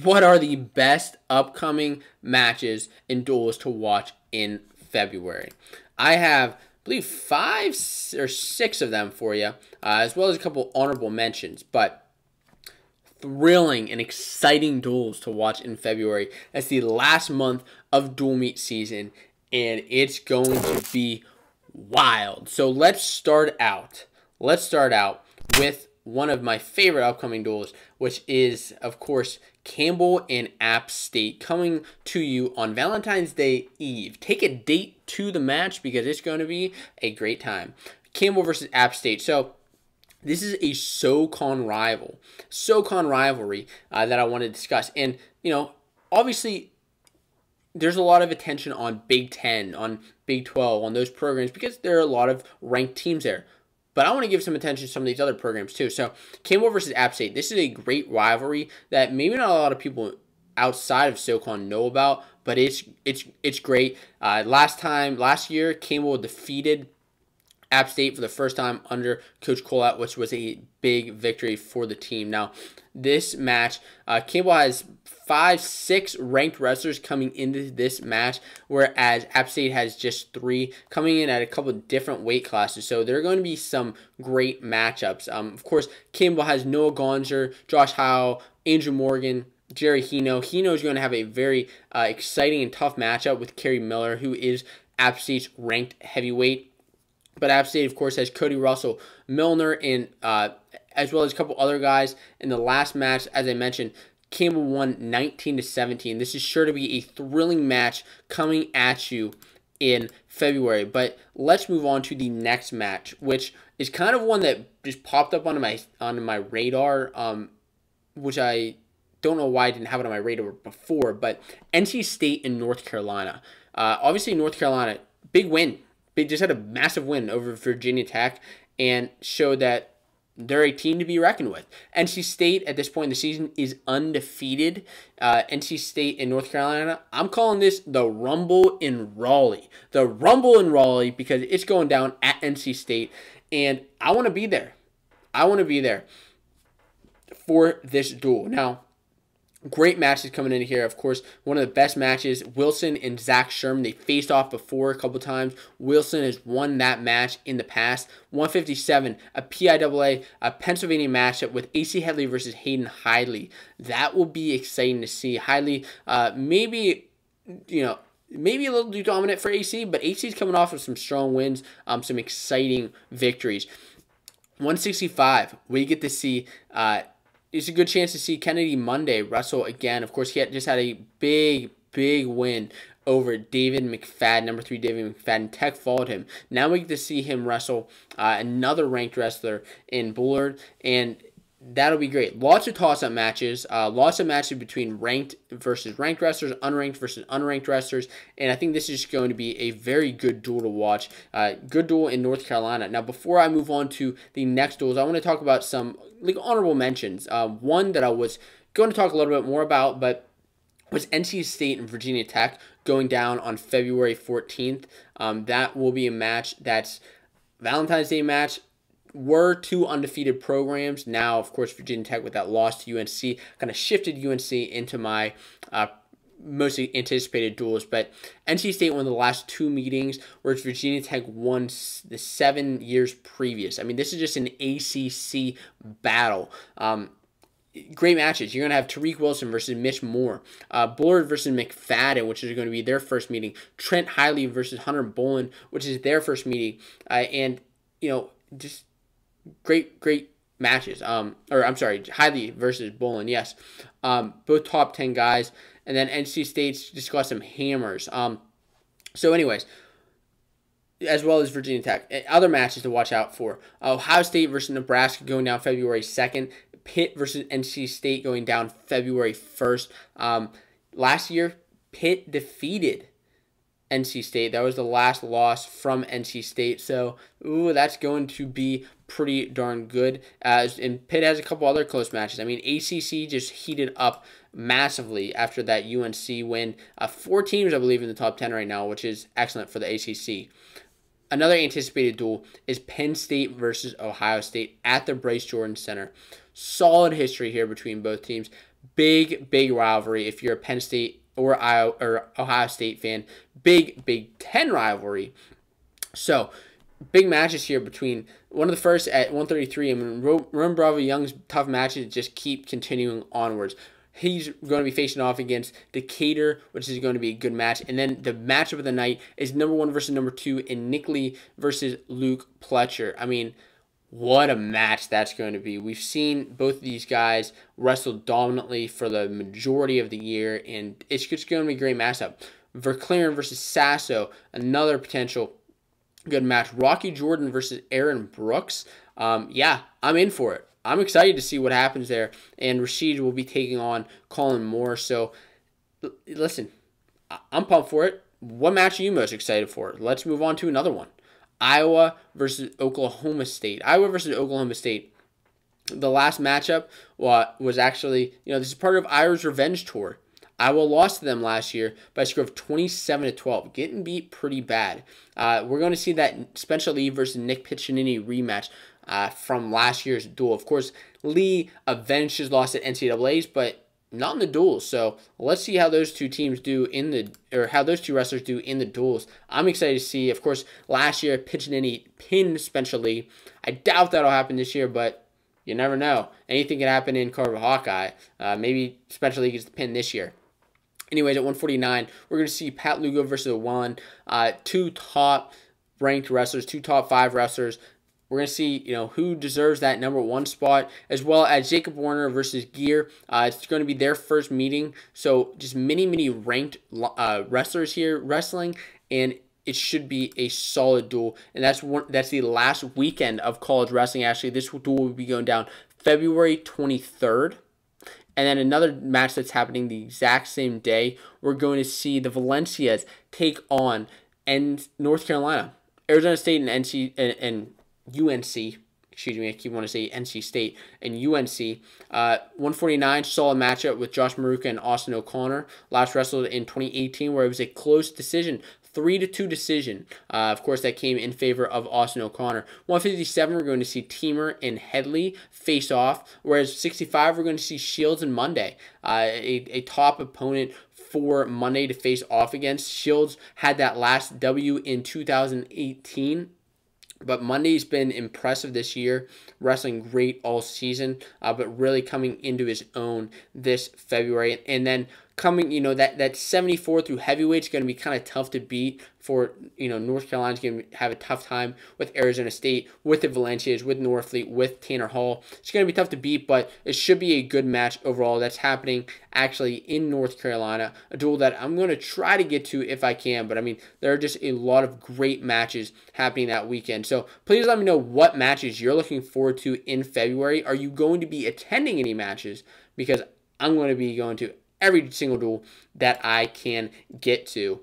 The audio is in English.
what are the best upcoming matches and duels to watch in February? I have, I believe, 5 or 6 of them for you, as well as a couple honorable mentions, but thrilling and exciting duels to watch in February. That's the last month of dual meet season, and it's going to be wild. So let's start out. With one of my favorite upcoming duels, which is, of course, Campbell and App State, coming to you on Valentine's Day Eve. Take a date to the match because it's going to be a great time. Campbell versus App State. So this is a SoCon rivalry that I want to discuss. And, obviously, there's a lot of attention on Big 10, on Big 12, on those programs because there are a lot of ranked teams there. But I want to give some attention to some of these other programs too. So Campbell versus App State. This is a great rivalry that maybe not a lot of people outside of SoCon know about, but it's great. Last year, Campbell defeated App State for the first time under Coach Colette, which was a big victory for the team. Now, this match, Campbell has 5-6 ranked wrestlers coming into this match, whereas App State has just 3 coming in at a couple of different weight classes. So there are going to be some great matchups. Of course, Campbell has Noah Gonzer, Josh Howe, Andrew Morgan, Jerry Hino. Hino is going to have a very exciting and tough matchup with Kerry Miller, who is App State's ranked heavyweight. But App State, of course, has Cody Russell, Milner, and as well as a couple other guys. In the last match, as I mentioned, Campbell won 19-17. This is sure to be a thrilling match coming at you in February. But let's move on to the next match, which is kind of one that just popped up onto my radar, which I don't know why I didn't have it on my radar before. But NC State and North Carolina. Obviously, North Carolina, big win. They just had a massive win over Virginia Tech and showed that they're a team to be reckoned with. NC State, at this point in the season, is undefeated. NC State and North Carolina, I'm calling this the Rumble in Raleigh. The Rumble in Raleigh because it's going down at NC State, and I want to be there. I want to be there for this duel. Now, great matches coming in here. Of course, one of the best matches, Wilson and Zach Sherman. They faced off before a couple times. Wilson has won that match in the past. 157, a PIAA, a Pennsylvania matchup with AC Headley versus Hayden Hidley. That will be exciting to see. Hidley, maybe a little too dominant for AC, but AC is coming off of some strong wins, some exciting victories. 165, we get to see it's a good chance to see Kennedy Monday wrestle again. Of course, he just had a big win over David McFadden, number 3 David McFadden. Tech followed him. Now we get to see him wrestle another ranked wrestler in Bullard, and that'll be great. Lots of toss-up matches. Lots of matches between ranked versus ranked wrestlers, unranked versus unranked wrestlers, and I think this is going to be a very good duel to watch. Good duel in North Carolina. Now, before I move on to the next duels, I want to talk about some honorable mentions. One that I was going to talk a little bit more about, but was NC State and Virginia Tech going down on February 14th. That will be a match that's Valentine's Day match. Were 2 undefeated programs. Now, of course, Virginia Tech with that loss to UNC kind of shifted UNC into my mostly anticipated duels. But NC State won the last 2 meetings, whereas Virginia Tech won the 7 years previous. I mean, this is just an ACC battle. Great matches. You're going to have Tariq Wilson versus Mitch Moore. Bullard versus McFadden, which is going to be their first meeting. Trent Hiley versus Hunter Bolin, which is their first meeting. And, just great matches. Hiley versus Bolin, yes. Both top 10 guys. And then NC State's just got some hammers. So anyways, as well as Virginia Tech. Other matches to watch out for. Ohio State versus Nebraska going down February 2nd. Pitt versus NC State going down February 1st. Last year, Pitt defeated NC State. That was the last loss from NC State. So, that's going to be pretty darn good. And Pitt has a couple other close matches. I mean, ACC just heated up massively after that UNC win. 4 teams, I believe, in the top 10 right now, which is excellent for the ACC. Another anticipated duel is Penn State versus Ohio State at the Bryce Jordan Center. Solid history here between both teams. big rivalry if you're a Penn State or Ohio State fan. Big Big Ten rivalry. So, big matches here between one of the first at 133. I mean, Roman Bravo Young's tough matches just keep continuing onwards. He's going to be facing off against Decatur, which is going to be a good match. And then the matchup of the night is number 1 versus number 2 in Nick Lee versus Luke Pletcher. I mean, what a match that's going to be. We've seen both of these guys wrestle dominantly for the majority of the year, and it's just going to be a great matchup. Verclaren versus Sasso, another potential good match. Rocky Jordan versus Aaron Brooks. Yeah, I'm in for it. I'm excited to see what happens there. And Rashid will be taking on Colin Moore. So, listen, I'm pumped for it. What match are you most excited for? Let's move on to another one. Iowa versus Oklahoma State. Iowa versus Oklahoma State. The last matchup was actually, this is part of Iowa's revenge tour. Iowa lost to them last year by a score of 27-12, getting beat pretty bad. We're going to see that Spencer Lee versus Nick Piccinini rematch from last year's duel. Of course, Lee avenged his loss at NCAA's, but not in the duels. So let's see how those two teams do how those two wrestlers do in the duels. I'm excited to see. Of course, last year Piccinini pinned Spencer Lee. I doubt that'll happen this year, but you never know. Anything can happen in Carver Hawkeye. Maybe Spencer Lee gets the pin this year. Anyways, at 149, we're going to see Pat Lugo versus Owen, 2 top-ranked wrestlers, 2 top 5 wrestlers. We're going to see, who deserves that number 1 spot, as well as Jacob Warner versus Gear. It's going to be their first meeting, so just many ranked wrestlers here wrestling, and it should be a solid duel. And that's the last weekend of college wrestling. Actually, this duel will be going down February 23rd. And then another match that's happening the exact same day, we're going to see the Valencias take on North Carolina. Arizona State and UNC. Excuse me, I keep wanting to say NC State and UNC. 149, solid matchup with Josh Maruka and Austin O'Connor. Last wrestled in 2018 where it was a close decision. 3-2 decision. Of course, that came in favor of Austin O'Connor. 157, we're going to see Teamer and Headley face off. Whereas 65, we're going to see Shields and Monday. A top opponent for Monday to face off against. Shields had that last W in 2018. But Monday's been impressive this year, wrestling great all season, but really coming into his own this February. And then coming, that 74 through heavyweight is going to be kind of tough to beat for, North Carolina's going to have a tough time with Arizona State, with the Valencias, with Northfleet, with Tanner Hall. It's going to be tough to beat, but it should be a good match overall. That's happening actually in North Carolina, a duel that I'm going to try to get to if I can, but there are just a lot of great matches happening that weekend. So please let me know what matches you're looking forward to in February. Are you going to be attending any matches? Because I'm going to be going to every single duel that I can get to.